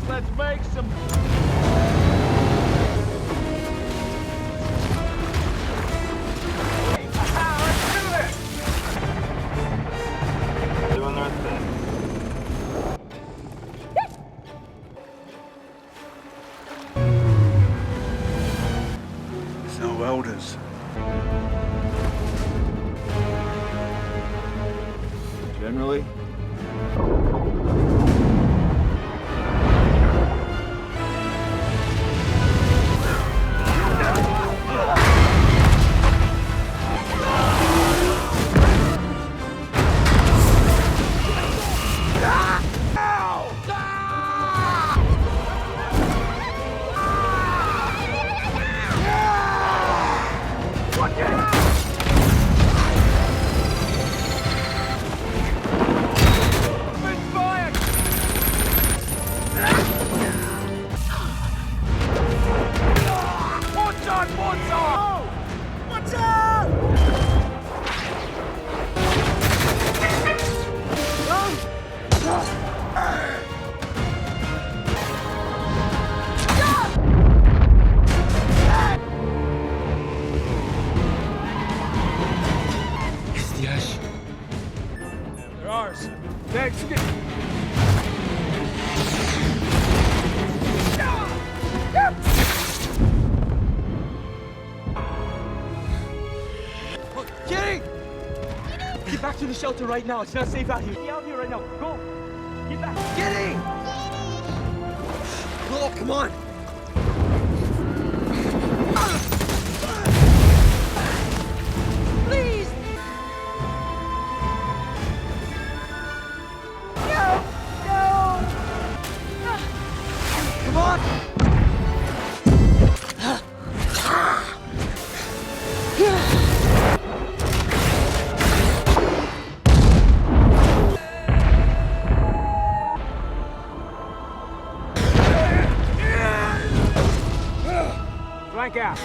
Let's make some... Doing their thing. There's no elders. Generally? They're ours. Thanks. Kitty! Get back to the shelter right now. It's not safe out here. Get out here right now. Go. Get back. Kitty! Go, come on. Please! No! No! Come on! Flank out.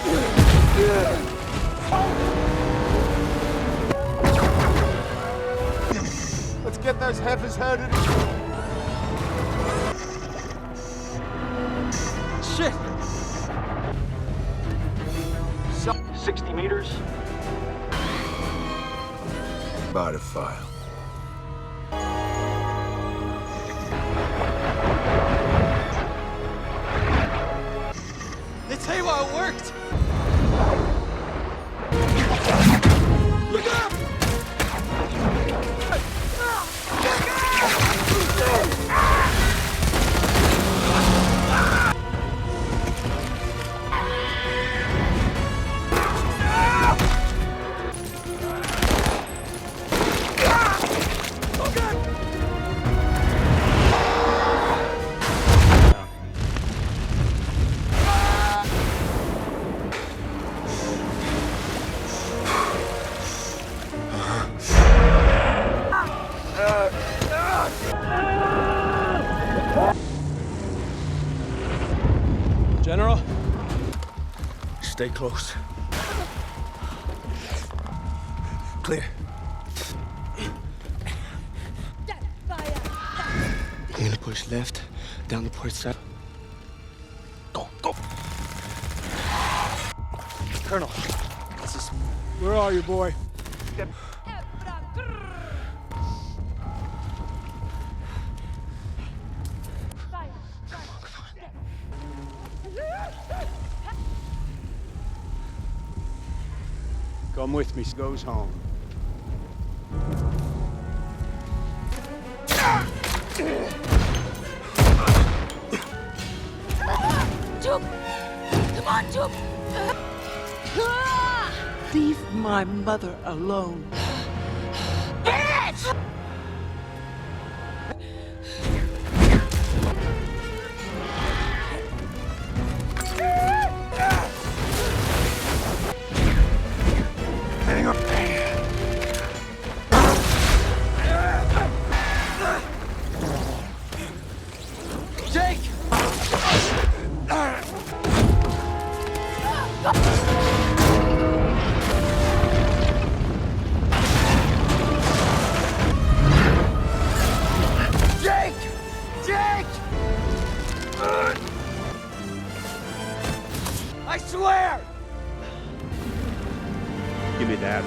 Let's get those heifers herded. Shit! 60 meters. About a file. They tell you how it worked. Look up! General? Stay close. Clear. I'm gonna push left down the port side. Go, go. Colonel, where are you, boy? Come with me, goes home. Juke! Come on, Juke! Leave my mother alone. Bitch! Hang on. Jake! Dad.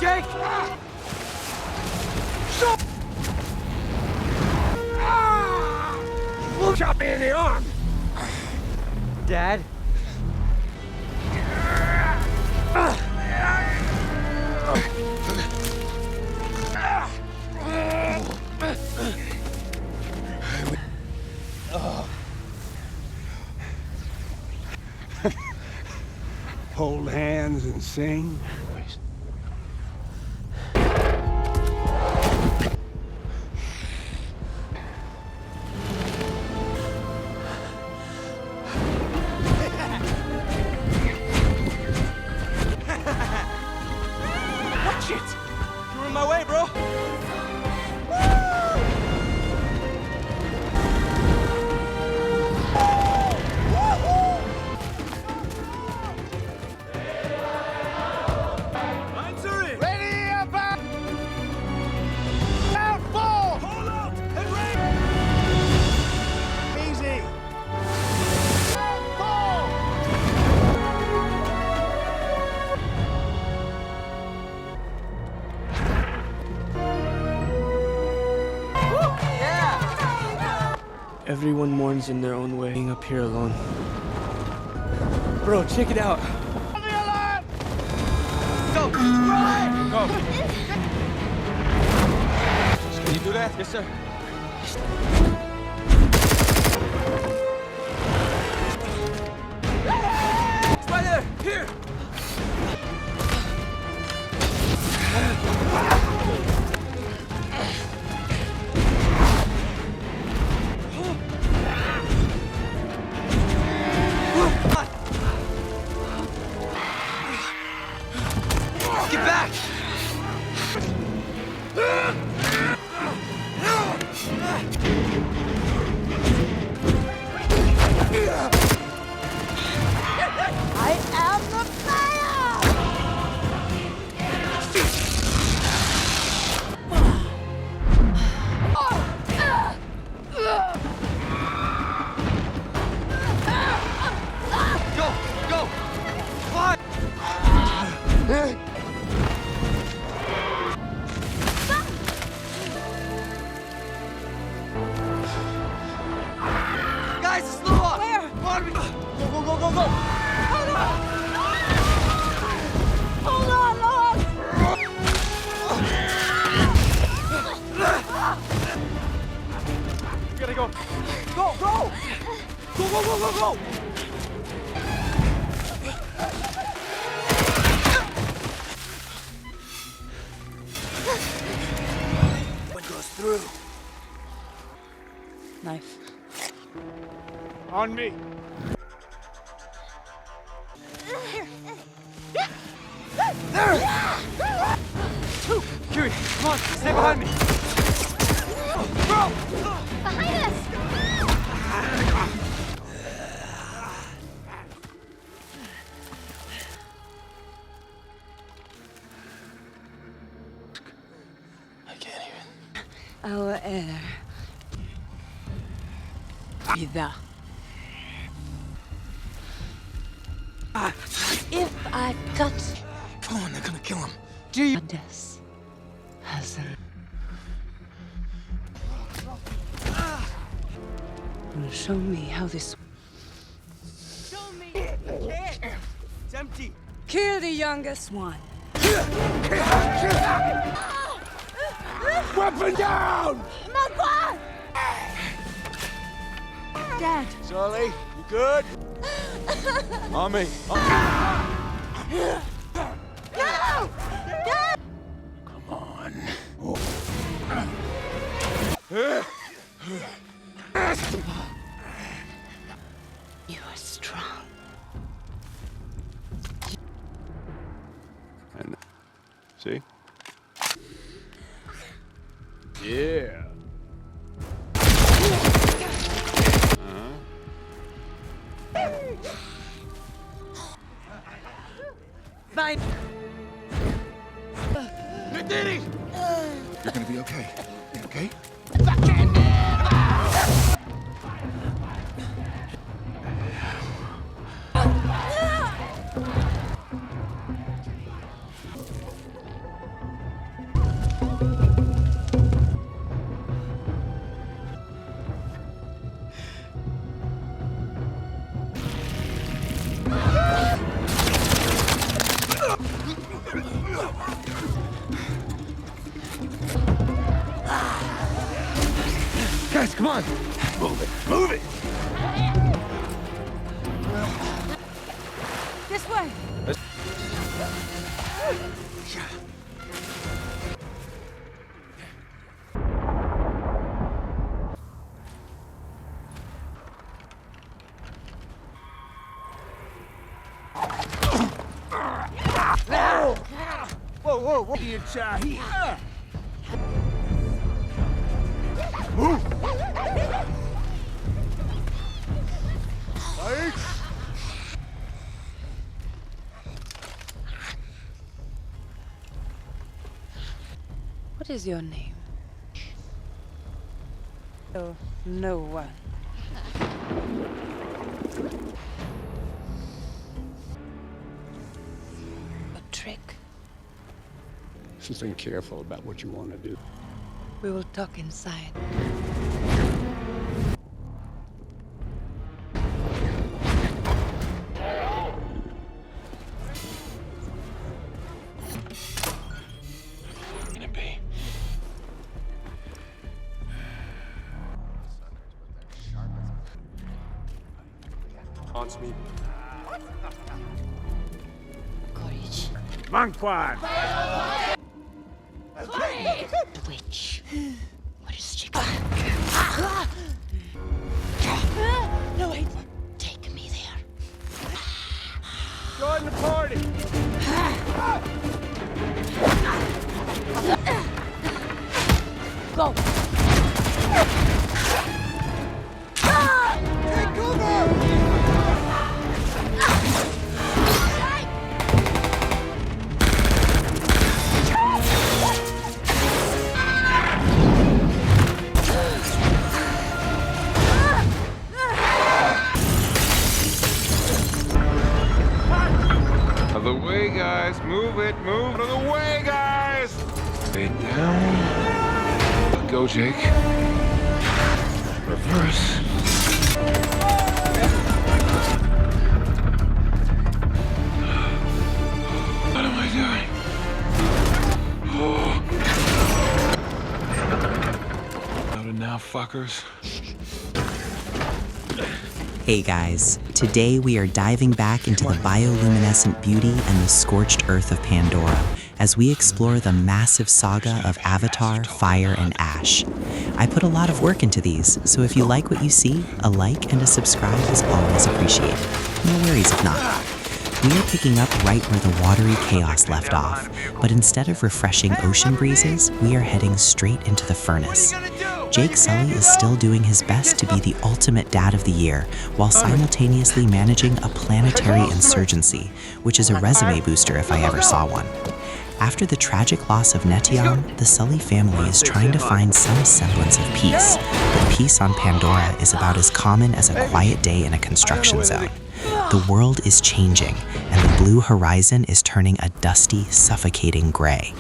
Jake! Shot me in the arm! Dad? Hold hands and sing. Watch it! You're in my way, bro! Neytiri! Ready about! Out, ball! Hold out! And rain! Easy! Out, ball! Everyone mourns in their own way, being up here alone. Bro, check it out. Go! Go! Can you do that? Yes, sir. It's right there! Here! Get back! I am the fire! Go! Go! Fly! Guys, it's slow up! Where? On me! Go, go, go, go, go! Hold on, Lord! You gotta go! Go, go! Go, go, go, go, go! What goes through? Knife. On me. Kiri, come on, stay behind me! Bro! Behind us! I can't even. Our heir. Be thou. If I cut Come on, they're gonna kill him. do you death as an show me how this Show me! You can't! It's empty! kill the youngest one. Weapon down! Dad. Sully, you good? On me. Come on. You are strong. And see? Yeah. Fine. Neytiri! You're gonna be okay. Okay? Guys, come on. Move it. Move it. This way. Whoa, whoa, what are you trying? What is your name? Oh, no one. A trick. Just be careful about what you want to do. We will talk inside. Gonna be. Haunts me. Courage. Manquad! The witch. What is she? No, wait. Take me there. Join the party! Go. Take cover! Out of the way, guys. Move it. Move out of the way, guys. Stay down. Go, Jake. Reverse. What am I doing? Out and now, fuckers. Hey guys, today we are diving back into the bioluminescent beauty and the scorched earth of Pandora as we explore the massive saga of Avatar, Fire, and Ash. I put a lot of work into these, so if you like what you see, a like and a subscribe is always appreciated. No worries if not. We are picking up right where the watery chaos left off, but instead of refreshing ocean breezes, we are heading straight into the furnace. Jake Sully is still doing his best to be the ultimate dad of the year, while simultaneously managing a planetary insurgency, which is a resume booster if I ever saw one. After the tragic loss of Neytiri, the Sully family is trying to find some semblance of peace, but peace on Pandora is about as common as a quiet day in a construction zone. The world is changing, and the blue horizon is turning a dusty, suffocating gray.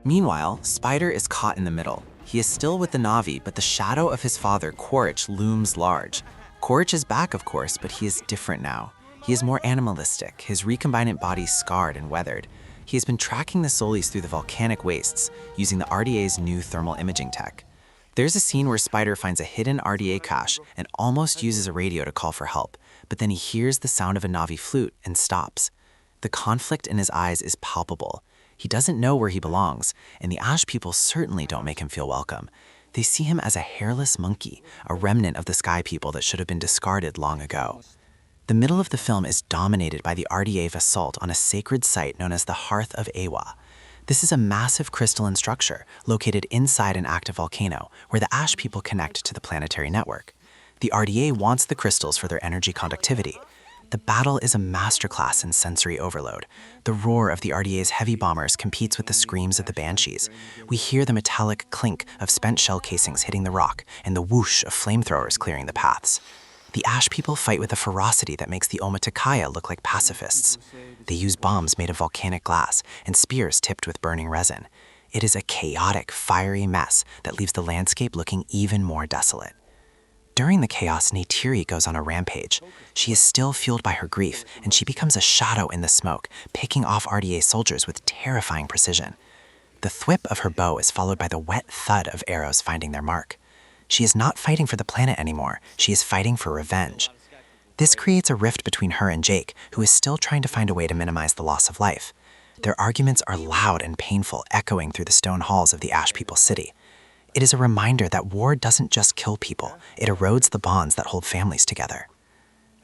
Meanwhile, Spider is caught in the middle. He is still with the Na'vi, but the shadow of his father, Quaritch, looms large. Quaritch is back, of course, but he is different now. He is more animalistic, his recombinant body scarred and weathered. He has been tracking the Solis through the volcanic wastes, using the RDA's new thermal imaging tech. There's a scene where Spider finds a hidden RDA cache and almost uses a radio to call for help, but then he hears the sound of a Na'vi flute and stops. The conflict in his eyes is palpable. He doesn't know where he belongs, and the Ash people certainly don't make him feel welcome. They see him as a hairless monkey, a remnant of the Sky people that should have been discarded long ago. The middle of the film is dominated by the RDA assault on a sacred site known as the Hearth of Awa. This is a massive crystalline structure located inside an active volcano where the ash people connect to the planetary network. The RDA wants the crystals for their energy conductivity. The battle is a masterclass in sensory overload. The roar of the RDA's heavy bombers competes with the screams of the banshees. We hear the metallic clink of spent shell casings hitting the rock and the whoosh of flamethrowers clearing the paths. The ash people fight with a ferocity that makes the Omaticaya look like pacifists. They use bombs made of volcanic glass and spears tipped with burning resin. It is a chaotic, fiery mess that leaves the landscape looking even more desolate. During the chaos, Neytiri goes on a rampage. She is still fueled by her grief, and she becomes a shadow in the smoke, picking off RDA soldiers with terrifying precision. The thwip of her bow is followed by the wet thud of arrows finding their mark. She is not fighting for the planet anymore. She is fighting for revenge. This creates a rift between her and Jake, who is still trying to find a way to minimize the loss of life. Their arguments are loud and painful, echoing through the stone halls of the Ash People's city. It is a reminder that war doesn't just kill people, it erodes the bonds that hold families together.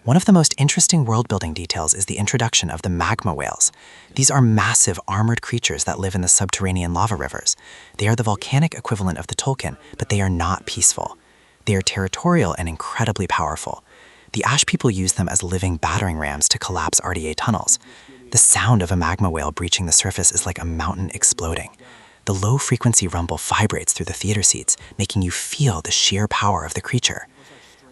One of the most interesting world-building details is the introduction of the magma whales. These are massive, armored creatures that live in the subterranean lava rivers. They are the volcanic equivalent of the Tolkien, but they are not peaceful. They are territorial and incredibly powerful. The Ash People use them as living battering rams to collapse RDA tunnels. The sound of a magma whale breaching the surface is like a mountain exploding. The low-frequency rumble vibrates through the theater seats, making you feel the sheer power of the creature.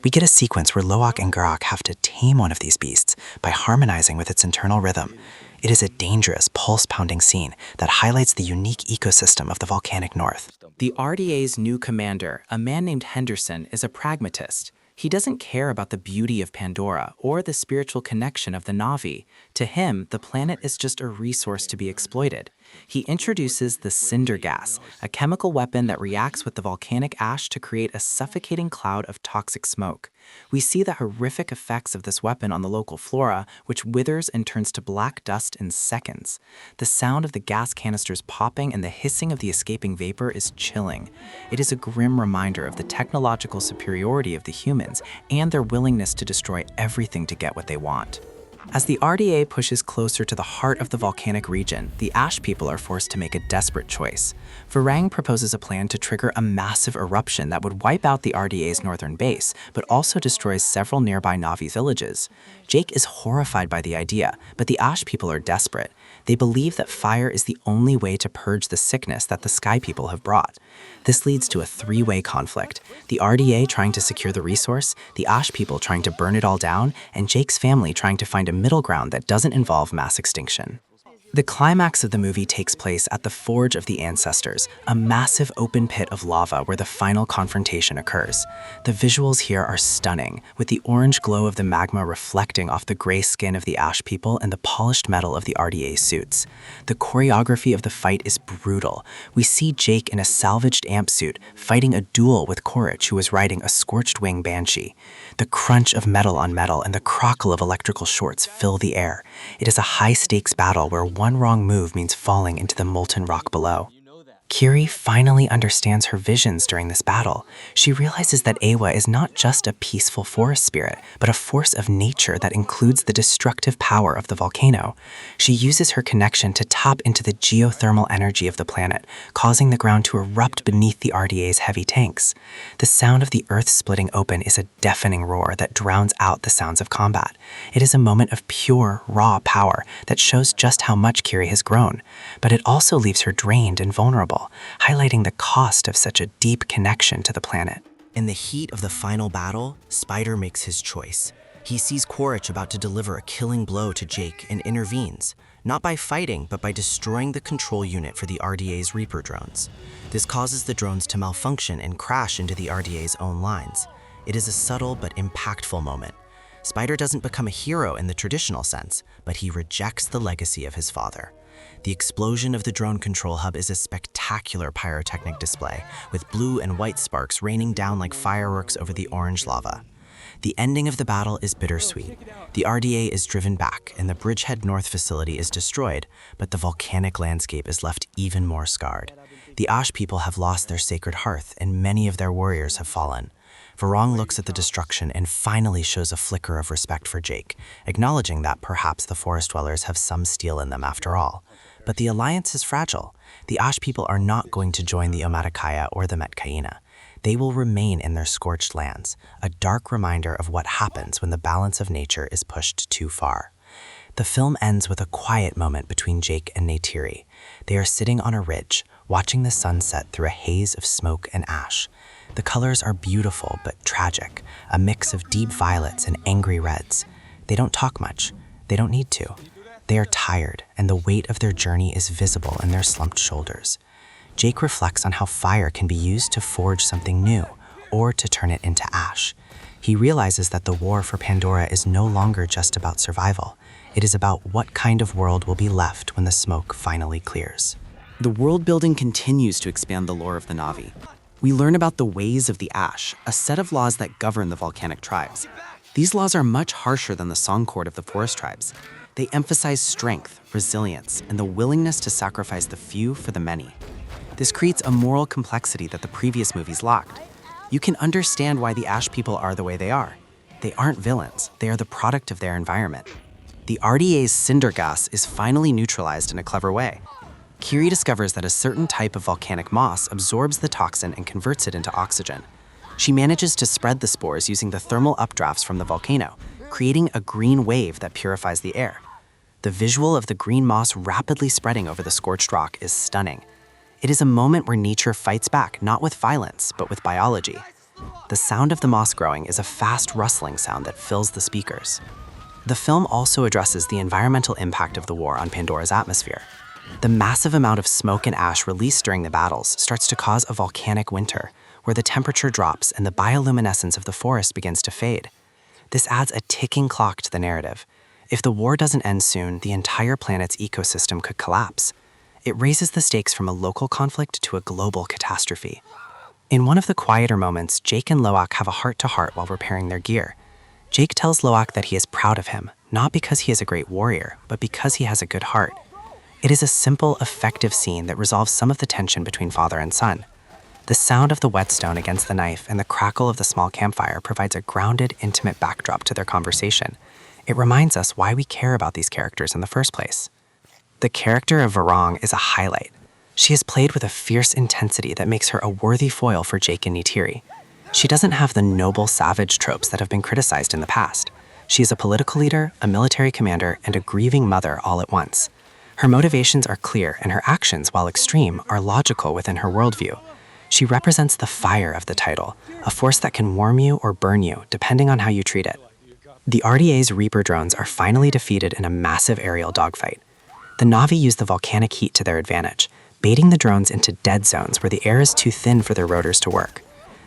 We get a sequence where Loak and Garak have to tame one of these beasts by harmonizing with its internal rhythm. It is a dangerous, pulse-pounding scene that highlights the unique ecosystem of the volcanic north. The RDA's new commander, a man named Henderson, is a pragmatist. He doesn't care about the beauty of Pandora or the spiritual connection of the Na'vi. To him, the planet is just a resource to be exploited. He introduces the cinder gas, a chemical weapon that reacts with the volcanic ash to create a suffocating cloud of toxic smoke. We see the horrific effects of this weapon on the local flora, which withers and turns to black dust in seconds. The sound of the gas canisters popping and the hissing of the escaping vapor is chilling. It is a grim reminder of the technological superiority of the humans and their willingness to destroy everything to get what they want. As the RDA pushes closer to the heart of the volcanic region, the Ash People are forced to make a desperate choice. Varang proposes a plan to trigger a massive eruption that would wipe out the RDA's northern base, but also destroys several nearby Na'vi villages. Jake is horrified by the idea, but the Ash People are desperate. They believe that fire is the only way to purge the sickness that the Sky People have brought. This leads to a three-way conflict: the RDA trying to secure the resource, the Ash People trying to burn it all down, and Jake's family trying to find a middle ground that doesn't involve mass extinction. The climax of the movie takes place at the Forge of the Ancestors, a massive open pit of lava where the final confrontation occurs. The visuals here are stunning, with the orange glow of the magma reflecting off the gray skin of the Ash People and the polished metal of the RDA suits. The choreography of the fight is brutal. We see Jake in a salvaged amp suit fighting a duel with Korich, who is riding a scorched wing banshee. The crunch of metal on metal and the crackle of electrical shorts fill the air. It is a high-stakes battle where one wrong move means falling into the molten rock below. Kiri finally understands her visions during this battle. She realizes that Awa is not just a peaceful forest spirit, but a force of nature that includes the destructive power of the volcano. She uses her connection to tap into the geothermal energy of the planet, causing the ground to erupt beneath the RDA's heavy tanks. The sound of the earth splitting open is a deafening roar that drowns out the sounds of combat. It is a moment of pure, raw power that shows just how much Kiri has grown, but it also leaves her drained and vulnerable, highlighting the cost of such a deep connection to the planet. In the heat of the final battle, Spider makes his choice. He sees Korich about to deliver a killing blow to Jake and intervenes, not by fighting, but by destroying the control unit for the RDA's Reaper drones. This causes the drones to malfunction and crash into the RDA's own lines. It is a subtle but impactful moment. Spider doesn't become a hero in the traditional sense, but he rejects the legacy of his father. The explosion of the drone control hub is a spectacular pyrotechnic display, with blue and white sparks raining down like fireworks over the orange lava. The ending of the battle is bittersweet. The RDA is driven back, and the Bridgehead North facility is destroyed, but the volcanic landscape is left even more scarred. The Ash People have lost their sacred hearth, and many of their warriors have fallen. Varong looks at the destruction and finally shows a flicker of respect for Jake, acknowledging that perhaps the forest dwellers have some steel in them after all. But the alliance is fragile. The Ash people are not going to join the Omaticaya or the Metcaina. They will remain in their scorched lands, a dark reminder of what happens when the balance of nature is pushed too far. The film ends with a quiet moment between Jake and Neytiri. They are sitting on a ridge, watching the sun set through a haze of smoke and ash. The colors are beautiful but tragic, a mix of deep violets and angry reds. They don't talk much. They don't need to. They are tired, and the weight of their journey is visible in their slumped shoulders. Jake reflects on how fire can be used to forge something new, or to turn it into ash. He realizes that the war for Pandora is no longer just about survival. It is about what kind of world will be left when the smoke finally clears. The world building continues to expand the lore of the Na'vi. We learn about the ways of the Ash, a set of laws that govern the volcanic tribes. These laws are much harsher than the song chord of the forest tribes. They emphasize strength, resilience, and the willingness to sacrifice the few for the many. This creates a moral complexity that the previous movies lacked. You can understand why the Ash people are the way they are. They aren't villains, they are the product of their environment. The RDA's cinder gas is finally neutralized in a clever way. Kiri discovers that a certain type of volcanic moss absorbs the toxin and converts it into oxygen. She manages to spread the spores using the thermal updrafts from the volcano, creating a green wave that purifies the air. The visual of the green moss rapidly spreading over the scorched rock is stunning. It is a moment where nature fights back, not with violence, but with biology. The sound of the moss growing is a fast rustling sound that fills the speakers. The film also addresses the environmental impact of the war on Pandora's atmosphere. The massive amount of smoke and ash released during the battles starts to cause a volcanic winter, where the temperature drops and the bioluminescence of the forest begins to fade. This adds a ticking clock to the narrative. If the war doesn't end soon, the entire planet's ecosystem could collapse. It raises the stakes from a local conflict to a global catastrophe. In one of the quieter moments, Jake and Loak have a heart-to-heart while repairing their gear. Jake tells Loak that he is proud of him, not because he is a great warrior, but because he has a good heart. It is a simple, effective scene that resolves some of the tension between father and son. The sound of the whetstone against the knife and the crackle of the small campfire provides a grounded, intimate backdrop to their conversation. It reminds us why we care about these characters in the first place. The character of Varong is a highlight. She is played with a fierce intensity that makes her a worthy foil for Jake and Neytiri. She doesn't have the noble savage tropes that have been criticized in the past. She is a political leader, a military commander, and a grieving mother all at once. Her motivations are clear, and her actions, while extreme, are logical within her worldview. She represents the fire of the title, a force that can warm you or burn you, depending on how you treat it. The RDA's Reaper drones are finally defeated in a massive aerial dogfight. The Na'vi use the volcanic heat to their advantage, baiting the drones into dead zones where the air is too thin for their rotors to work.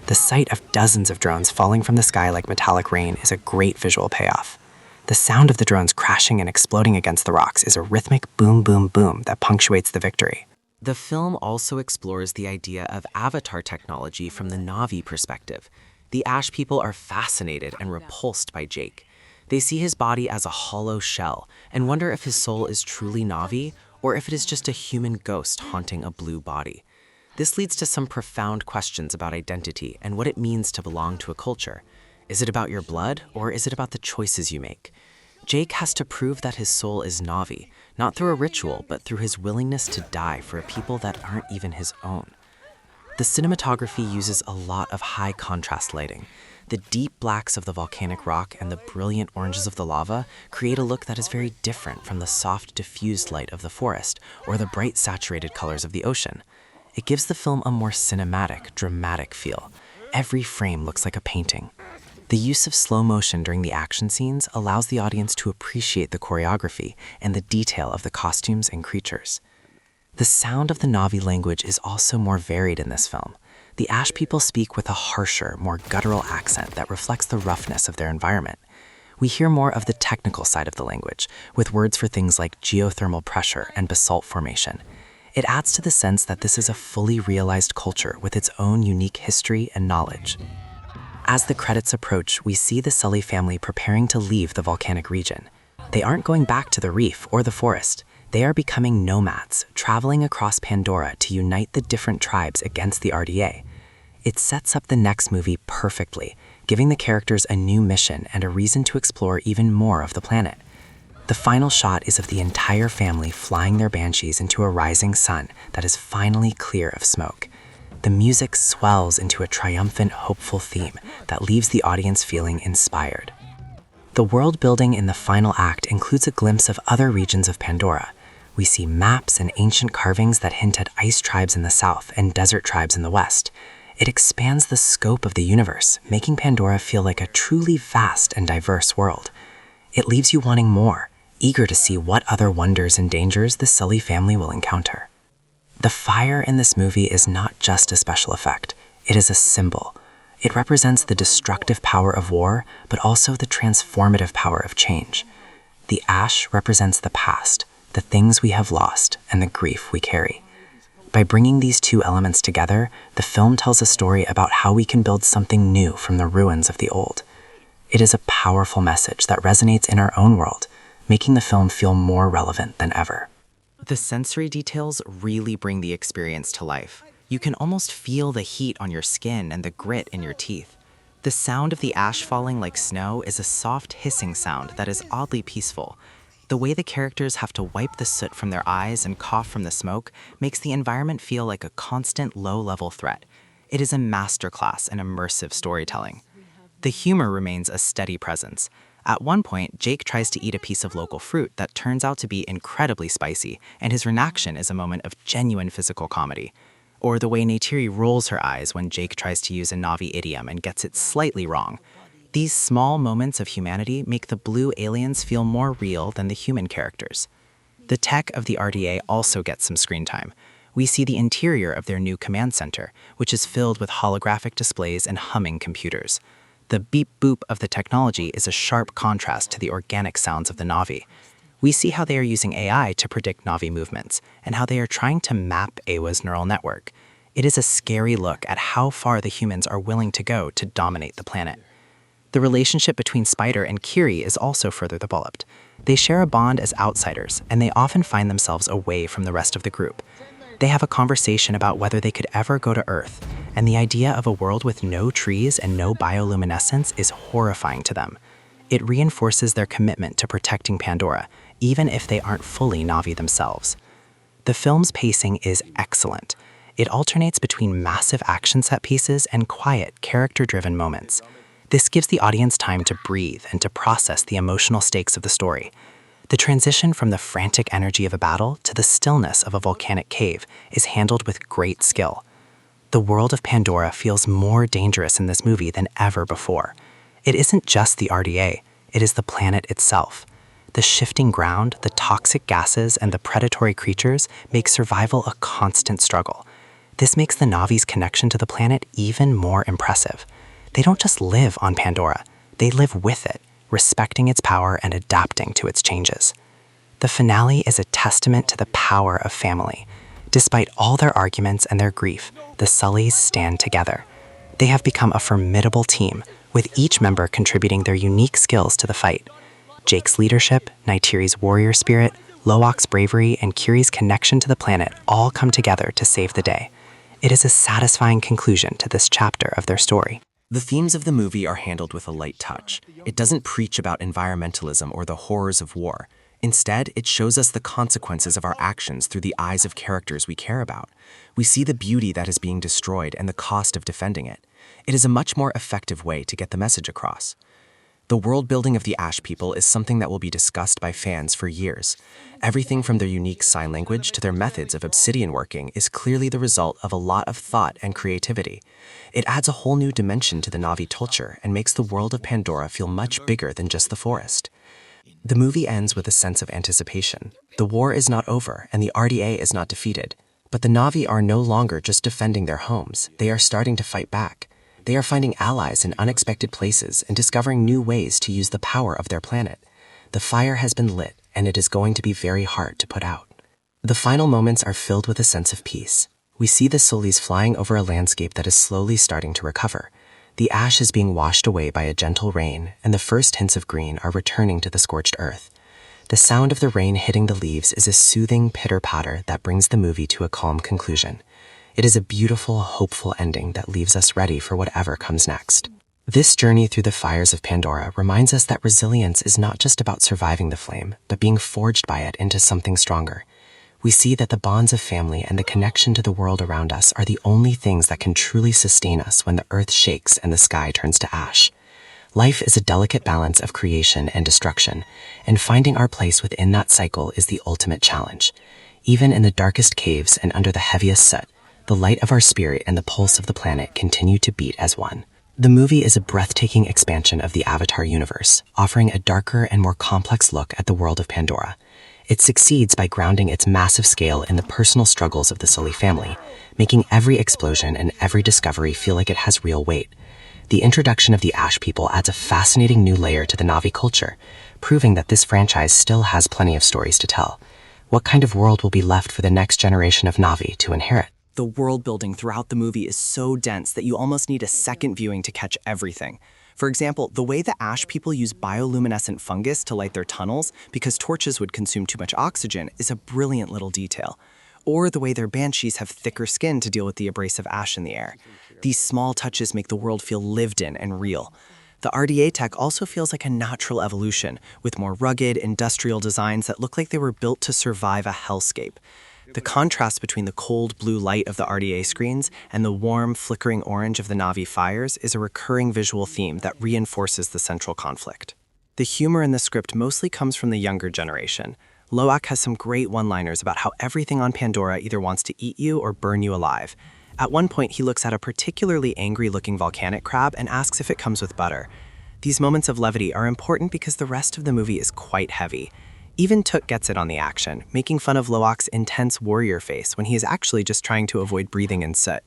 The sight of dozens of drones falling from the sky like metallic rain is a great visual payoff. The sound of the drones crashing and exploding against the rocks is a rhythmic boom, boom, boom that punctuates the victory. The film also explores the idea of avatar technology from the Na'vi perspective. The Ash people are fascinated and repulsed by Jake. They see his body as a hollow shell and wonder if his soul is truly Na'vi or if it is just a human ghost haunting a blue body. This leads to some profound questions about identity and what it means to belong to a culture. Is it about your blood, or is it about the choices you make? Jake has to prove that his soul is Na'vi, not through a ritual, but through his willingness to die for a people that aren't even his own. The cinematography uses a lot of high contrast lighting. The deep blacks of the volcanic rock and the brilliant oranges of the lava create a look that is very different from the soft, diffused light of the forest or the bright, saturated colors of the ocean. It gives the film a more cinematic, dramatic feel. Every frame looks like a painting. The use of slow motion during the action scenes allows the audience to appreciate the choreography and the detail of the costumes and creatures. The sound of the Na'vi language is also more varied in this film. The Ash people speak with a harsher, more guttural accent that reflects the roughness of their environment. We hear more of the technical side of the language, with words for things like geothermal pressure and basalt formation. It adds to the sense that this is a fully realized culture with its own unique history and knowledge. As the credits approach, we see the Sully family preparing to leave the volcanic region. They aren't going back to the reef or the forest. They are becoming nomads, traveling across Pandora to unite the different tribes against the RDA. It sets up the next movie perfectly, giving the characters a new mission and a reason to explore even more of the planet. The final shot is of the entire family flying their banshees into a rising sun that is finally clear of smoke. The music swells into a triumphant, hopeful theme that leaves the audience feeling inspired. The world building in the final act includes a glimpse of other regions of Pandora. We see maps and ancient carvings that hint at ice tribes in the south and desert tribes in the west. It expands the scope of the universe, making Pandora feel like a truly vast and diverse world. It leaves you wanting more, eager to see what other wonders and dangers the Sully family will encounter. The fire in this movie is not just a special effect, it is a symbol. It represents the destructive power of war, but also the transformative power of change. The ash represents the past, the things we have lost, and the grief we carry. By bringing these two elements together, the film tells a story about how we can build something new from the ruins of the old. It is a powerful message that resonates in our own world, making the film feel more relevant than ever. The sensory details really bring the experience to life. You can almost feel the heat on your skin and the grit in your teeth. The sound of the ash falling like snow is a soft hissing sound that is oddly peaceful. The way the characters have to wipe the soot from their eyes and cough from the smoke makes the environment feel like a constant low-level threat. It is a masterclass in immersive storytelling. The humor remains a steady presence. At one point, Jake tries to eat a piece of local fruit that turns out to be incredibly spicy, and his reaction is a moment of genuine physical comedy. Or the way Neytiri rolls her eyes when Jake tries to use a Na'vi idiom and gets it slightly wrong. These small moments of humanity make the blue aliens feel more real than the human characters. The tech of the RDA also gets some screen time. We see the interior of their new command center, which is filled with holographic displays and humming computers. The beep-boop of the technology is a sharp contrast to the organic sounds of the Na'vi. We see how they are using AI to predict Na'vi movements, and how they are trying to map Awa's neural network. It is a scary look at how far the humans are willing to go to dominate the planet. The relationship between Spider and Kiri is also further developed. They share a bond as outsiders, and they often find themselves away from the rest of the group. They have a conversation about whether they could ever go to Earth, and the idea of a world with no trees and no bioluminescence is horrifying to them. It reinforces their commitment to protecting Pandora, even if they aren't fully Na'vi themselves. The film's pacing is excellent. It alternates between massive action set pieces and quiet, character-driven moments. This gives the audience time to breathe and to process the emotional stakes of the story. The transition from the frantic energy of a battle to the stillness of a volcanic cave is handled with great skill. The world of Pandora feels more dangerous in this movie than ever before. It isn't just the RDA, it is the planet itself. The shifting ground, the toxic gases, and the predatory creatures make survival a constant struggle. This makes the Na'vi's connection to the planet even more impressive. They don't just live on Pandora, they live with it, respecting its power and adapting to its changes. The finale is a testament to the power of family. Despite all their arguments and their grief, the Sullys stand together. They have become a formidable team, with each member contributing their unique skills to the fight. Jake's leadership, Neytiri's warrior spirit, Loak's bravery, and Kiri's connection to the planet all come together to save the day. It is a satisfying conclusion to this chapter of their story. The themes of the movie are handled with a light touch. It doesn't preach about environmentalism or the horrors of war. Instead, it shows us the consequences of our actions through the eyes of characters we care about. We see the beauty that is being destroyed and the cost of defending it. It is a much more effective way to get the message across. The world building of the Ash people is something that will be discussed by fans for years. Everything from their unique sign language to their methods of obsidian working is clearly the result of a lot of thought and creativity. It adds a whole new dimension to the Na'vi culture and makes the world of Pandora feel much bigger than just the forest. The movie ends with a sense of anticipation. The war is not over and the RDA is not defeated. But the Na'vi are no longer just defending their homes, they are starting to fight back. They are finding allies in unexpected places and discovering new ways to use the power of their planet. The fire has been lit, and it is going to be very hard to put out. The final moments are filled with a sense of peace. We see the Sullys flying over a landscape that is slowly starting to recover. The ash is being washed away by a gentle rain, and the first hints of green are returning to the scorched earth. The sound of the rain hitting the leaves is a soothing pitter-patter that brings the movie to a calm conclusion. It is a beautiful, hopeful ending that leaves us ready for whatever comes next. This journey through the fires of Pandora reminds us that resilience is not just about surviving the flame, but being forged by it into something stronger. We see that the bonds of family and the connection to the world around us are the only things that can truly sustain us when the earth shakes and the sky turns to ash. Life is a delicate balance of creation and destruction, and finding our place within that cycle is the ultimate challenge. Even in the darkest caves and under the heaviest soot, the light of our spirit and the pulse of the planet continue to beat as one. The movie is a breathtaking expansion of the Avatar universe, offering a darker and more complex look at the world of Pandora. It succeeds by grounding its massive scale in the personal struggles of the Sully family, making every explosion and every discovery feel like it has real weight. The introduction of the Ash people adds a fascinating new layer to the Na'vi culture, proving that this franchise still has plenty of stories to tell. What kind of world will be left for the next generation of Na'vi to inherit? The world building throughout the movie is so dense that you almost need a second viewing to catch everything. For example, the way the Ash people use bioluminescent fungus to light their tunnels because torches would consume too much oxygen is a brilliant little detail. Or the way their banshees have thicker skin to deal with the abrasive ash in the air. These small touches make the world feel lived in and real. The RDA tech also feels like a natural evolution, with more rugged, industrial designs that look like they were built to survive a hellscape. The contrast between the cold blue light of the RDA screens and the warm, flickering orange of the Na'vi fires is a recurring visual theme that reinforces the central conflict. The humor in the script mostly comes from the younger generation. Loak has some great one-liners about how everything on Pandora either wants to eat you or burn you alive. At one point, he looks at a particularly angry-looking volcanic crab and asks if it comes with butter. These moments of levity are important because the rest of the movie is quite heavy. Even Took gets it on the action, making fun of Loak's intense warrior face when he is actually just trying to avoid breathing in soot.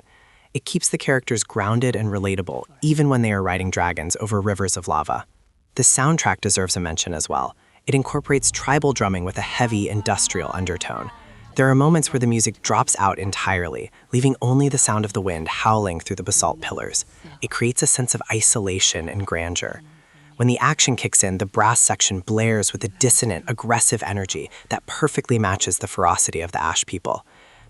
It keeps the characters grounded and relatable, even when they are riding dragons over rivers of lava. The soundtrack deserves a mention as well. It incorporates tribal drumming with a heavy, industrial undertone. There are moments where the music drops out entirely, leaving only the sound of the wind howling through the basalt pillars. It creates a sense of isolation and grandeur. When the action kicks in, the brass section blares with a dissonant, aggressive energy that perfectly matches the ferocity of the Ash people.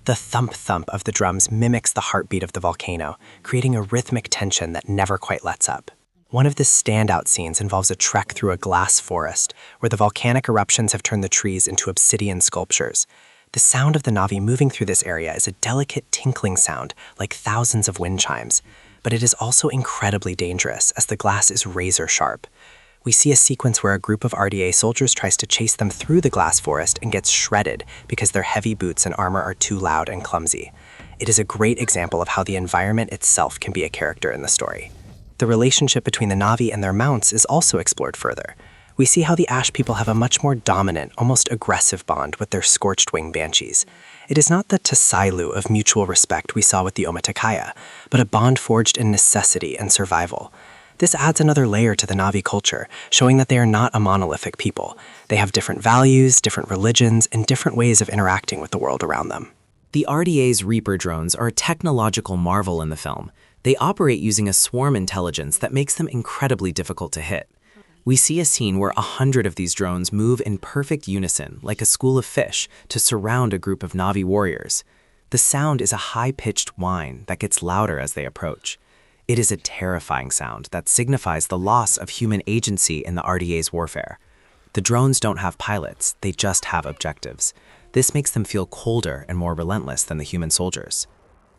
The thump-thump of the drums mimics the heartbeat of the volcano, creating a rhythmic tension that never quite lets up. One of the standout scenes involves a trek through a glass forest, where the volcanic eruptions have turned the trees into obsidian sculptures. The sound of the Na'vi moving through this area is a delicate tinkling sound, like thousands of wind chimes. But it is also incredibly dangerous, as the glass is razor sharp. We see a sequence where a group of RDA soldiers tries to chase them through the glass forest and gets shredded because their heavy boots and armor are too loud and clumsy. It is a great example of how the environment itself can be a character in the story. The relationship between the Na'vi and their mounts is also explored further. We see how the Ash people have a much more dominant, almost aggressive bond with their scorched-wing banshees. It is not the Tsailu of mutual respect we saw with the Omaticaya, but a bond forged in necessity and survival. This adds another layer to the Na'vi culture, showing that they are not a monolithic people. They have different values, different religions, and different ways of interacting with the world around them. The RDA's Reaper drones are a technological marvel in the film. They operate using a swarm intelligence that makes them incredibly difficult to hit. We see a scene where 100 of these drones move in perfect unison, like a school of fish, to surround a group of Na'vi warriors. The sound is a high-pitched whine that gets louder as they approach. It is a terrifying sound that signifies the loss of human agency in the RDA's warfare. The drones don't have pilots, they just have objectives. This makes them feel colder and more relentless than the human soldiers.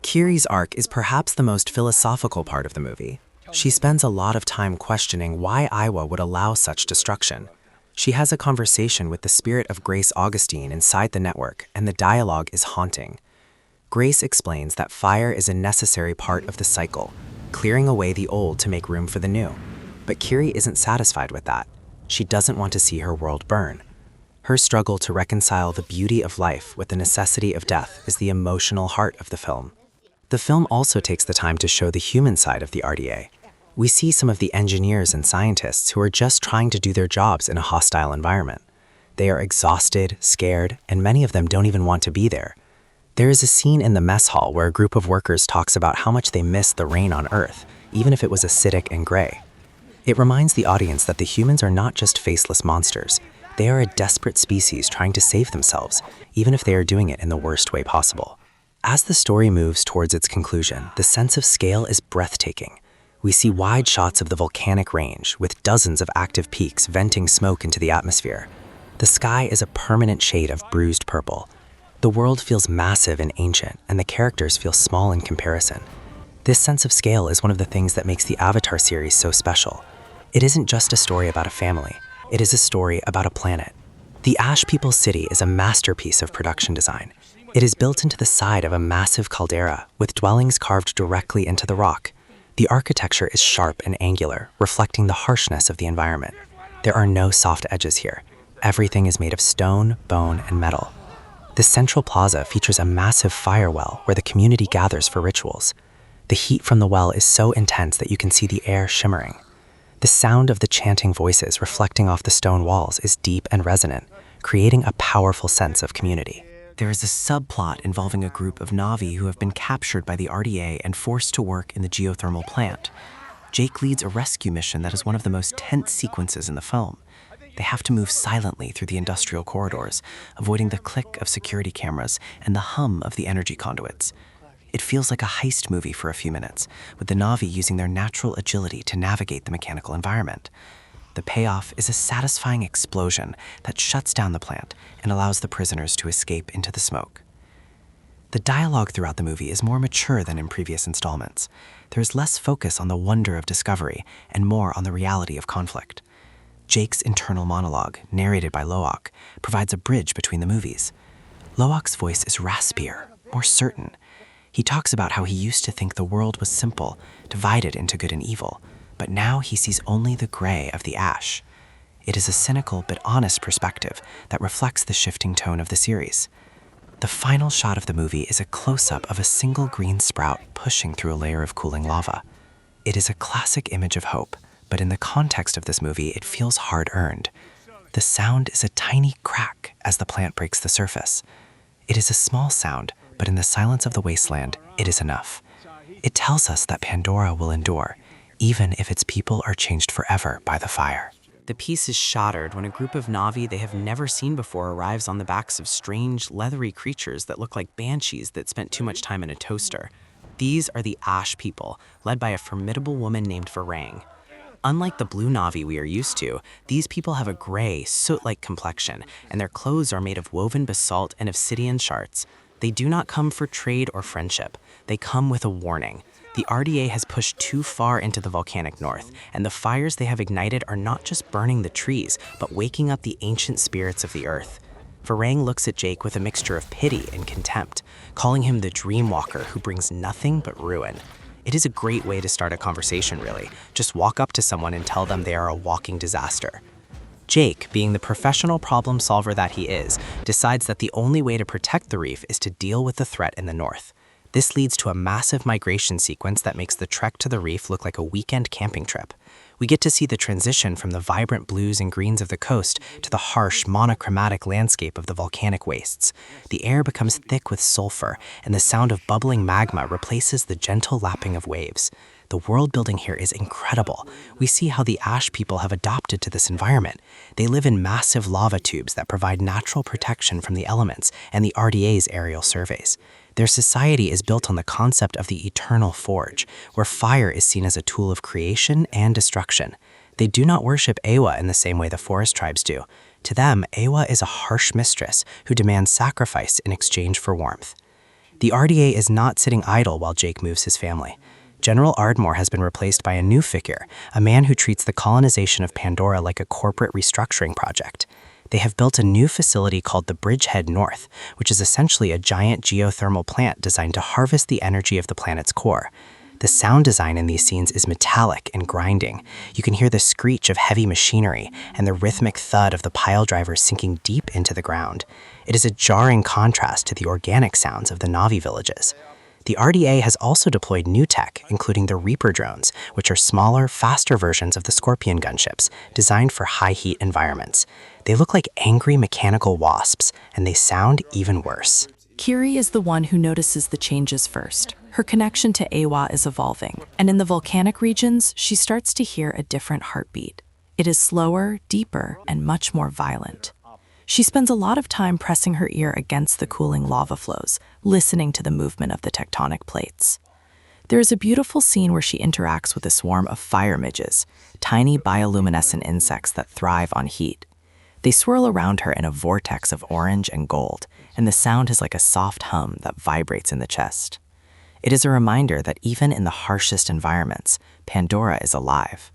Kiri's arc is perhaps the most philosophical part of the movie. She spends a lot of time questioning why Iwa would allow such destruction. She has a conversation with the spirit of Grace Augustine inside the network, and the dialogue is haunting. Grace explains that fire is a necessary part of the cycle, clearing away the old to make room for the new. But Kiri isn't satisfied with that. She doesn't want to see her world burn. Her struggle to reconcile the beauty of life with the necessity of death is the emotional heart of the film. The film also takes the time to show the human side of the RDA. We see some of the engineers and scientists who are just trying to do their jobs in a hostile environment. They are exhausted, scared, and many of them don't even want to be there. There is a scene in the mess hall where a group of workers talks about how much they miss the rain on Earth, even if it was acidic and gray. It reminds the audience that the humans are not just faceless monsters. They are a desperate species trying to save themselves, even if they are doing it in the worst way possible. As the story moves towards its conclusion, the sense of scale is breathtaking. We see wide shots of the volcanic range, with dozens of active peaks venting smoke into the atmosphere. The sky is a permanent shade of bruised purple. The world feels massive and ancient, and the characters feel small in comparison. This sense of scale is one of the things that makes the Avatar series so special. It isn't just a story about a family, it is a story about a planet. The Ash People's city is a masterpiece of production design. It is built into the side of a massive caldera, with dwellings carved directly into the rock. The architecture is sharp and angular, reflecting the harshness of the environment. There are no soft edges here. Everything is made of stone, bone, and metal. The central plaza features a massive fire well where the community gathers for rituals. The heat from the well is so intense that you can see the air shimmering. The sound of the chanting voices reflecting off the stone walls is deep and resonant, creating a powerful sense of community. There is a subplot involving a group of Na'vi who have been captured by the RDA and forced to work in the geothermal plant. Jake leads a rescue mission that is one of the most tense sequences in the film. They have to move silently through the industrial corridors, avoiding the click of security cameras and the hum of the energy conduits. It feels like a heist movie for a few minutes, with the Na'vi using their natural agility to navigate the mechanical environment. The payoff is a satisfying explosion that shuts down the plant and allows the prisoners to escape into the smoke. The dialogue throughout the movie is more mature than in previous installments. There is less focus on the wonder of discovery and more on the reality of conflict. Jake's internal monologue, narrated by Loak, provides a bridge between the movies. Loak's voice is raspier, more certain. He talks about how he used to think the world was simple, divided into good and evil, but now he sees only the gray of the ash. It is a cynical but honest perspective that reflects the shifting tone of the series. The final shot of the movie is a close-up of a single green sprout pushing through a layer of cooling lava. It is a classic image of hope, but in the context of this movie, it feels hard-earned. The sound is a tiny crack as the plant breaks the surface. It is a small sound, but in the silence of the wasteland, it is enough. It tells us that Pandora will endure, even if its people are changed forever by the fire. The piece is shattered when a group of Na'vi they have never seen before arrives on the backs of strange, leathery creatures that look like banshees that spent too much time in a toaster. These are the Ash people, led by a formidable woman named Varang. Unlike the blue Na'vi we are used to, these people have a gray, soot-like complexion, and their clothes are made of woven basalt and obsidian shards. They do not come for trade or friendship. They come with a warning. The RDA has pushed too far into the volcanic north, and the fires they have ignited are not just burning the trees, but waking up the ancient spirits of the earth. Varang looks at Jake with a mixture of pity and contempt, calling him the dreamwalker who brings nothing but ruin. It is a great way to start a conversation, really. Just walk up to someone and tell them they are a walking disaster. Jake, being the professional problem solver that he is, decides that the only way to protect the reef is to deal with the threat in the north. This leads to a massive migration sequence that makes the trek to the reef look like a weekend camping trip. We get to see the transition from the vibrant blues and greens of the coast to the harsh, monochromatic landscape of the volcanic wastes. The air becomes thick with sulfur, and the sound of bubbling magma replaces the gentle lapping of waves. The world building here is incredible. We see how the Ash people have adopted to this environment. They live in massive lava tubes that provide natural protection from the elements and the RDA's aerial surveys. Their society is built on the concept of the eternal forge, where fire is seen as a tool of creation and destruction. They do not worship Ewa in the same way the forest tribes do. To them, Ewa is a harsh mistress who demands sacrifice in exchange for warmth. The RDA is not sitting idle while Jake moves his family. General Ardmore has been replaced by a new figure, a man who treats the colonization of Pandora like a corporate restructuring project. They have built a new facility called the Bridgehead North, which is essentially a giant geothermal plant designed to harvest the energy of the planet's core. The sound design in these scenes is metallic and grinding. You can hear the screech of heavy machinery and the rhythmic thud of the pile drivers sinking deep into the ground. It is a jarring contrast to the organic sounds of the Na'vi villages. The RDA has also deployed new tech, including the Reaper drones, which are smaller, faster versions of the Scorpion gunships, designed for high-heat environments. They look like angry mechanical wasps, and they sound even worse. Kiri is the one who notices the changes first. Her connection to Ewa is evolving, and in the volcanic regions, she starts to hear a different heartbeat. It is slower, deeper, and much more violent. She spends a lot of time pressing her ear against the cooling lava flows, listening to the movement of the tectonic plates. There is a beautiful scene where she interacts with a swarm of fire midges, tiny bioluminescent insects that thrive on heat. They swirl around her in a vortex of orange and gold, and the sound is like a soft hum that vibrates in the chest. It is a reminder that even in the harshest environments, Pandora is alive.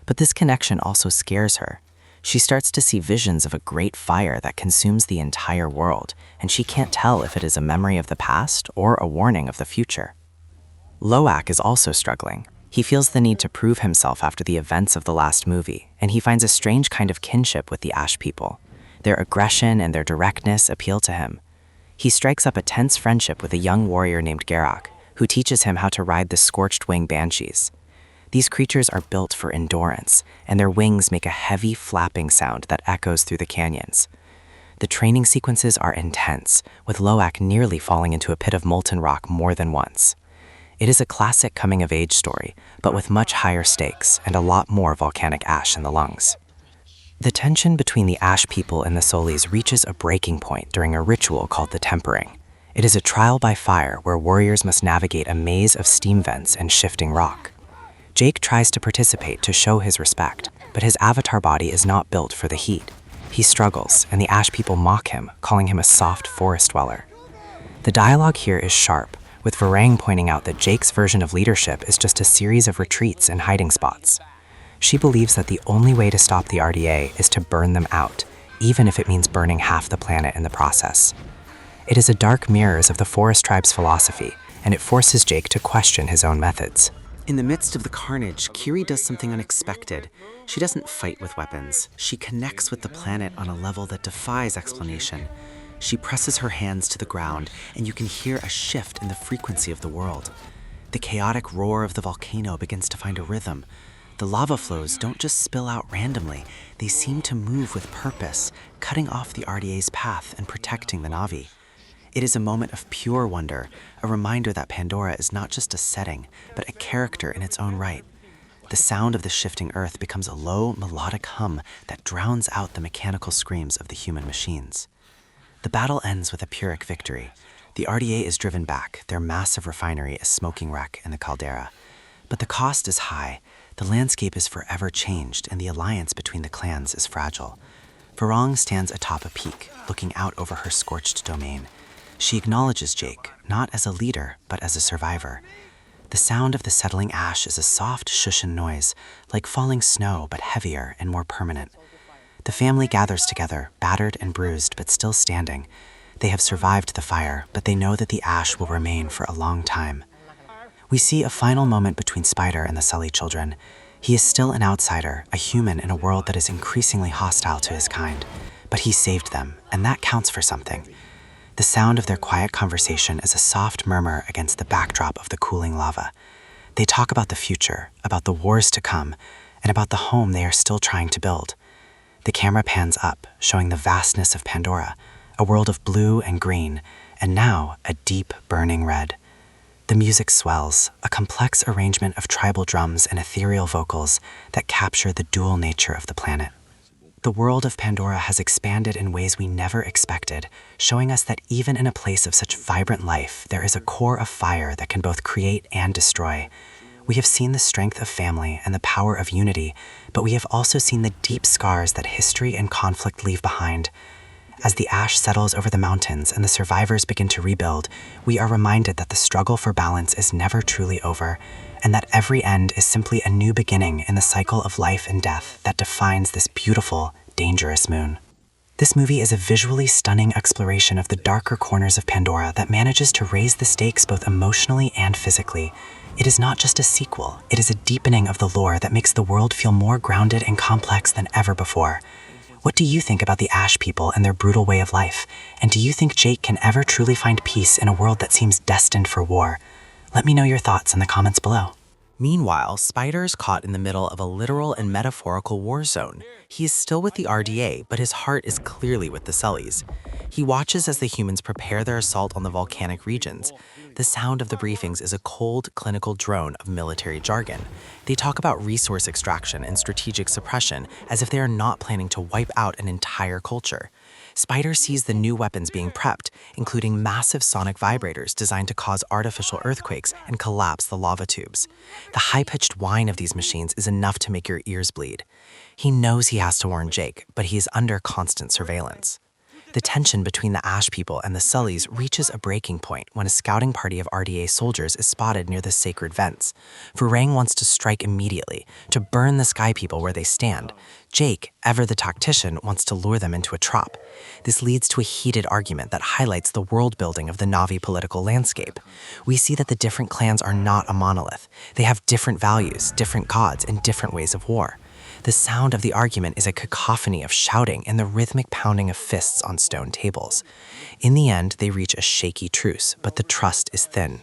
But this connection also scares her. She starts to see visions of a great fire that consumes the entire world, and she can't tell if it is a memory of the past or a warning of the future. Loak is also struggling. He feels the need to prove himself after the events of the last movie, and he finds a strange kind of kinship with the Ash people. Their aggression and their directness appeal to him. He strikes up a tense friendship with a young warrior named Garak, who teaches him how to ride the scorched wing banshees. These creatures are built for endurance, and their wings make a heavy flapping sound that echoes through the canyons. The training sequences are intense, with Loak nearly falling into a pit of molten rock more than once. It is a classic coming-of-age story, but with much higher stakes and a lot more volcanic ash in the lungs. The tension between the Ash people and the Solis reaches a breaking point during a ritual called the Tempering. It is a trial by fire where warriors must navigate a maze of steam vents and shifting rock. Jake tries to participate to show his respect, but his avatar body is not built for the heat. He struggles, and the Ash people mock him, calling him a soft forest dweller. The dialogue here is sharp, with Varang pointing out that Jake's version of leadership is just a series of retreats and hiding spots. She believes that the only way to stop the RDA is to burn them out, even if it means burning half the planet in the process. It is a dark mirror of the Forest Tribe's philosophy, and it forces Jake to question his own methods. In the midst of the carnage, Kiri does something unexpected. She doesn't fight with weapons. She connects with the planet on a level that defies explanation. She presses her hands to the ground, and you can hear a shift in the frequency of the world. The chaotic roar of the volcano begins to find a rhythm. The lava flows don't just spill out randomly. They seem to move with purpose, cutting off the RDA's path and protecting the Na'vi. It is a moment of pure wonder, a reminder that Pandora is not just a setting, but a character in its own right. The sound of the shifting earth becomes a low, melodic hum that drowns out the mechanical screams of the human machines. The battle ends with a Pyrrhic victory. The RDA is driven back, their massive refinery a smoking wreck in the caldera. But the cost is high, the landscape is forever changed, and the alliance between the clans is fragile. Varang stands atop a peak, looking out over her scorched domain. She acknowledges Jake, not as a leader, but as a survivor. The sound of the settling ash is a soft shushin noise, like falling snow, but heavier and more permanent. The family gathers together, battered and bruised, but still standing. They have survived the fire, but they know that the ash will remain for a long time. We see a final moment between Spider and the Sully children. He is still an outsider, a human in a world that is increasingly hostile to his kind. But he saved them, and that counts for something. The sound of their quiet conversation is a soft murmur against the backdrop of the cooling lava. They talk about the future, about the wars to come, and about the home they are still trying to build. The camera pans up, showing the vastness of Pandora, a world of blue and green, and now a deep, burning red. The music swells, a complex arrangement of tribal drums and ethereal vocals that capture the dual nature of the planet. The world of Pandora has expanded in ways we never expected, showing us that even in a place of such vibrant life, there is a core of fire that can both create and destroy. We have seen the strength of family and the power of unity, but we have also seen the deep scars that history and conflict leave behind. As the ash settles over the mountains and the survivors begin to rebuild, we are reminded that the struggle for balance is never truly over, and that every end is simply a new beginning in the cycle of life and death that defines this beautiful, dangerous moon. This movie is a visually stunning exploration of the darker corners of Pandora that manages to raise the stakes both emotionally and physically. It is not just a sequel, it is a deepening of the lore that makes the world feel more grounded and complex than ever before. What do you think about the Ash people and their brutal way of life? And do you think Jake can ever truly find peace in a world that seems destined for war? Let me know your thoughts in the comments below. Meanwhile, Spider is caught in the middle of a literal and metaphorical war zone. He is still with the RDA, but his heart is clearly with the Sullys. He watches as the humans prepare their assault on the volcanic regions. The sound of the briefings is a cold, clinical drone of military jargon. They talk about resource extraction and strategic suppression as if they are not planning to wipe out an entire culture. Spider sees the new weapons being prepped, including massive sonic vibrators designed to cause artificial earthquakes and collapse the lava tubes. The high-pitched whine of these machines is enough to make your ears bleed. He knows he has to warn Jake, but he is under constant surveillance. The tension between the Ash people and the Sullys reaches a breaking point when a scouting party of RDA soldiers is spotted near the sacred vents. Farang wants to strike immediately, to burn the Sky people where they stand. Jake, ever the tactician, wants to lure them into a trap. This leads to a heated argument that highlights the world building of the Na'vi political landscape. We see that the different clans are not a monolith. They have different values, different gods, and different ways of war. The sound of the argument is a cacophony of shouting and the rhythmic pounding of fists on stone tables. In the end, they reach a shaky truce, but the trust is thin.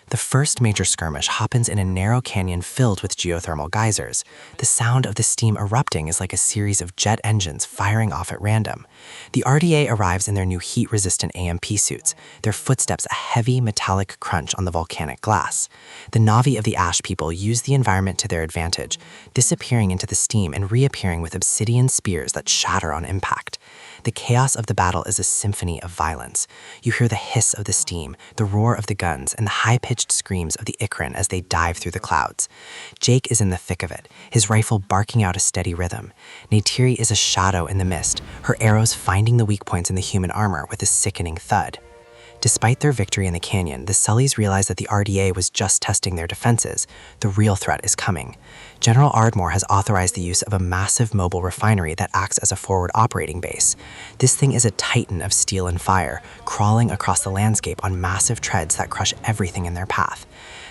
The first major skirmish happens in a narrow canyon filled with geothermal geysers. The sound of the steam erupting is like a series of jet engines firing off at random. The RDA arrives in their new heat-resistant AMP suits, their footsteps a heavy metallic crunch on the volcanic glass. The Na'vi of the Ash people use the environment to their advantage, disappearing into the steam and reappearing with obsidian spears that shatter on impact. The chaos of the battle is a symphony of violence. You hear the hiss of the steam, the roar of the guns, and the high-pitched screams of the Ikran as they dive through the clouds. Jake is in the thick of it, his rifle barking out a steady rhythm. Neytiri is a shadow in the mist, her arrows finding the weak points in the human armor with a sickening thud. Despite their victory in the canyon, the Sullys realize that the RDA was just testing their defenses. The real threat is coming. General Ardmore has authorized the use of a massive mobile refinery that acts as a forward operating base. This thing is a titan of steel and fire, crawling across the landscape on massive treads that crush everything in their path.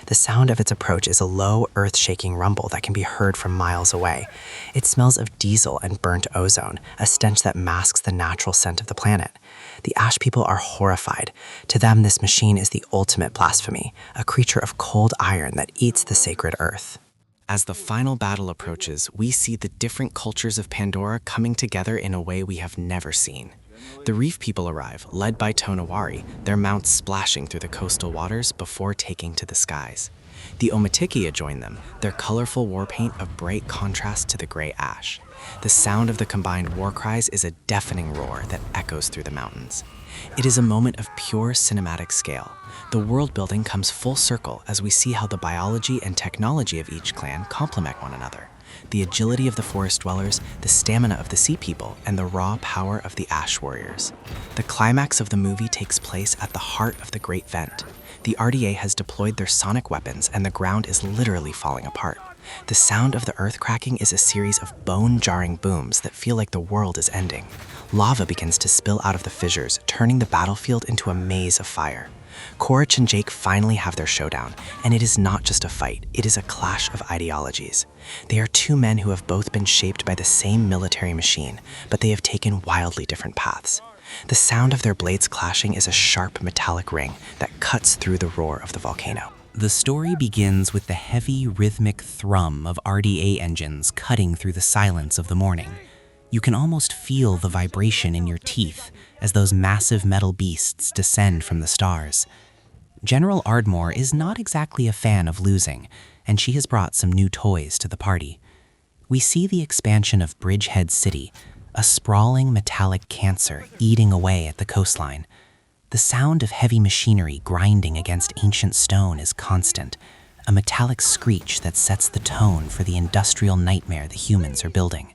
The sound of its approach is a low, earth-shaking rumble that can be heard from miles away. It smells of diesel and burnt ozone, a stench that masks the natural scent of the planet. The Ash people are horrified. To them, this machine is the ultimate blasphemy, a creature of cold iron that eats the sacred earth. As the final battle approaches, we see the different cultures of Pandora coming together in a way we have never seen. The Reef people arrive, led by Tonawari, their mounts splashing through the coastal waters before taking to the skies. The Omatikia join them, their colorful war paint a bright contrast to the gray ash. The sound of the combined war cries is a deafening roar that echoes through the mountains. It is a moment of pure cinematic scale. The world building comes full circle as we see how the biology and technology of each clan complement one another. The agility of the forest dwellers, the stamina of the sea people, and the raw power of the ash warriors. The climax of the movie takes place at the heart of the Great Vent. The RDA has deployed their sonic weapons and the ground is literally falling apart. The sound of the earth cracking is a series of bone-jarring booms that feel like the world is ending. Lava begins to spill out of the fissures, turning the battlefield into a maze of fire. Korich and Jake finally have their showdown, and it is not just a fight, it is a clash of ideologies. They are two men who have both been shaped by the same military machine, but they have taken wildly different paths. The sound of their blades clashing is a sharp metallic ring that cuts through the roar of the volcano. The story begins with the heavy, rhythmic thrum of RDA engines cutting through the silence of the morning. You can almost feel the vibration in your teeth as those massive metal beasts descend from the stars. General Ardmore is not exactly a fan of losing, and she has brought some new toys to the party. We see the expansion of Bridgehead City, a sprawling metallic cancer eating away at the coastline. The sound of heavy machinery grinding against ancient stone is constant, a metallic screech that sets the tone for the industrial nightmare the humans are building.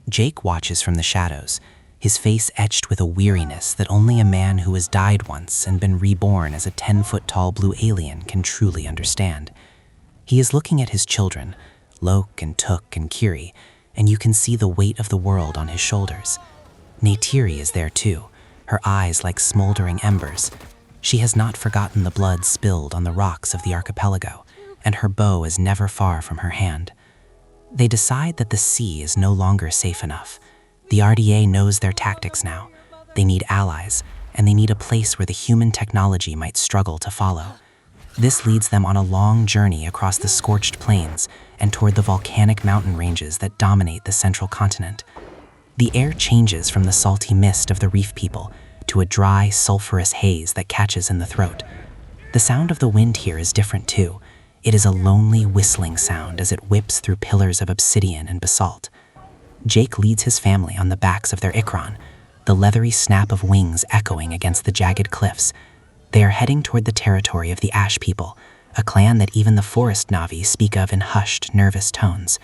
Jake watches from the shadows, his face etched with a weariness that only a man who has died once and been reborn as a 10-foot-tall blue alien can truly understand. He is looking at his children, Lok and Tuk and Kiri, and you can see the weight of the world on his shoulders. Neytiri is there too, her eyes like smoldering embers. She has not forgotten the blood spilled on the rocks of the archipelago, and her bow is never far from her hand. They decide that the sea is no longer safe enough. The RDA knows their tactics now. They need allies, and they need a place where the human technology might struggle to follow. This leads them on a long journey across the scorched plains and toward the volcanic mountain ranges that dominate the central continent. The air changes from the salty mist of the reef people to a dry, sulfurous haze that catches in the throat. The sound of the wind here is different too. It is a lonely, whistling sound as it whips through pillars of obsidian and basalt. Jake leads his family on the backs of their Ikran. the leathery snap of wings echoing against the jagged cliffs. They are heading toward the territory of the Ash People, a clan that even the forest Na'vi speak of in hushed, nervous tones.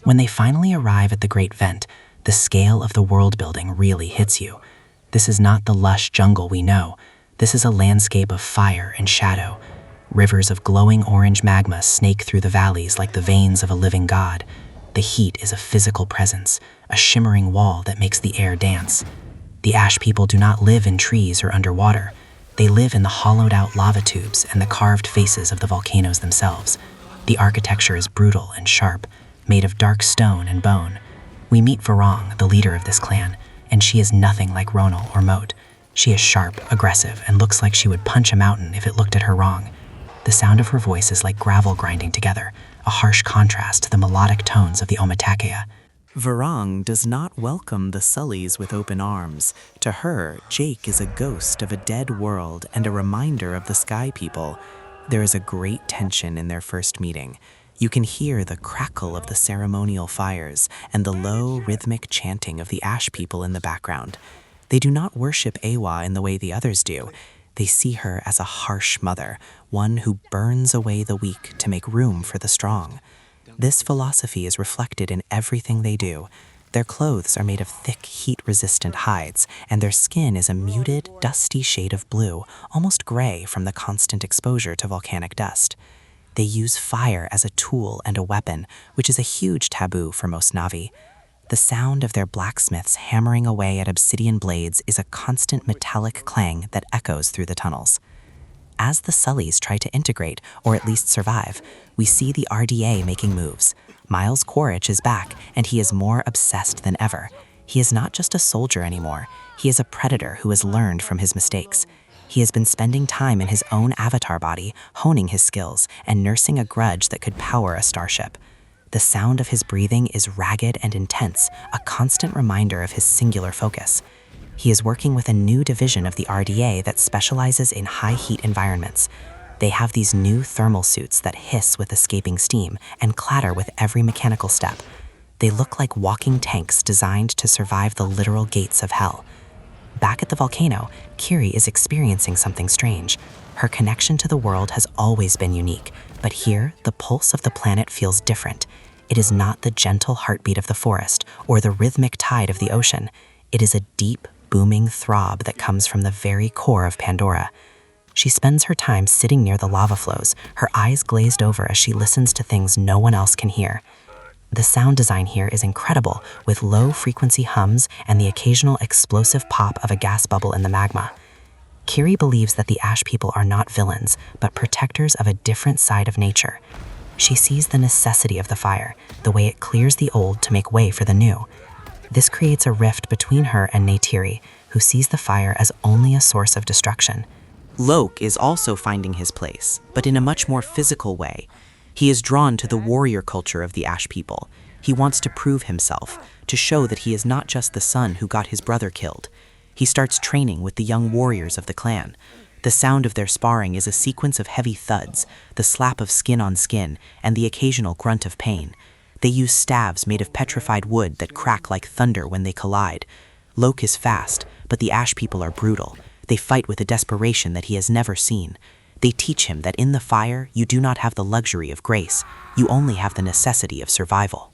When they finally arrive at the Great Vent, the scale of the world building really hits you. This is not the lush jungle we know. This is a landscape of fire and shadow. Rivers of glowing orange magma snake through the valleys like the veins of a living god. The heat is a physical presence, a shimmering wall that makes the air dance. The Ash People do not live in trees or underwater. They live in the hollowed-out lava tubes and the carved faces of the volcanoes themselves. The architecture is brutal and sharp, made of dark stone and bone. We meet Varong, the leader of this clan, and she is nothing like Ronal or Moat. She is sharp, aggressive, and looks like she would punch a mountain if it looked at her wrong. The sound of her voice is like gravel grinding together, a harsh contrast to the melodic tones of the Omatakea. Varong does not welcome the Sullys with open arms. To her, Jake is a ghost of a dead world and a reminder of the Sky People. There is a great tension in their first meeting. You can hear the crackle of the ceremonial fires and the low, rhythmic chanting of the Ash People in the background. They do not worship Awa in the way the others do. They see her as a harsh mother, one who burns away the weak to make room for the strong. This philosophy is reflected in everything they do. Their clothes are made of thick, heat-resistant hides, and their skin is a muted, dusty shade of blue, almost gray from the constant exposure to volcanic dust. They use fire as a tool and a weapon, which is a huge taboo for most Na'vi. The sound of their blacksmiths hammering away at obsidian blades is a constant metallic clang that echoes through the tunnels. As the Sullys try to integrate, or at least survive, we see the RDA making moves. Miles Quaritch is back, and he is more obsessed than ever. He is not just a soldier anymore. He is a predator who has learned from his mistakes. He has been spending time in his own avatar body, honing his skills, and nursing a grudge that could power a starship. The sound of his breathing is ragged and intense, a constant reminder of his singular focus. He is working with a new division of the RDA that specializes in high-heat environments. They have these new thermal suits that hiss with escaping steam and clatter with every mechanical step. They look like walking tanks designed to survive the literal gates of hell. Back at the volcano, Kiri is experiencing something strange. Her connection to the world has always been unique, but here, the pulse of the planet feels different. It is not the gentle heartbeat of the forest or the rhythmic tide of the ocean. It is a deep, booming throb that comes from the very core of Pandora. She spends her time sitting near the lava flows, her eyes glazed over as she listens to things no one else can hear. The sound design here is incredible, with low-frequency hums and the occasional explosive pop of a gas bubble in the magma. Kiri believes that the Ash People are not villains, but protectors of a different side of nature. She sees the necessity of the fire, the way it clears the old to make way for the new. This creates a rift between her and Neytiri, who sees the fire as only a source of destruction. Lok is also finding his place, but in a much more physical way. He is drawn to the warrior culture of the Ash People. He wants to prove himself, to show that he is not just the son who got his brother killed. He starts training with the young warriors of the clan. The sound of their sparring is a sequence of heavy thuds, the slap of skin on skin, and the occasional grunt of pain. They use staves made of petrified wood that crack like thunder when they collide. Lok is fast, but the Ash People are brutal. They fight with a desperation that he has never seen. They teach him that in the fire, you do not have the luxury of grace. You only have the necessity of survival.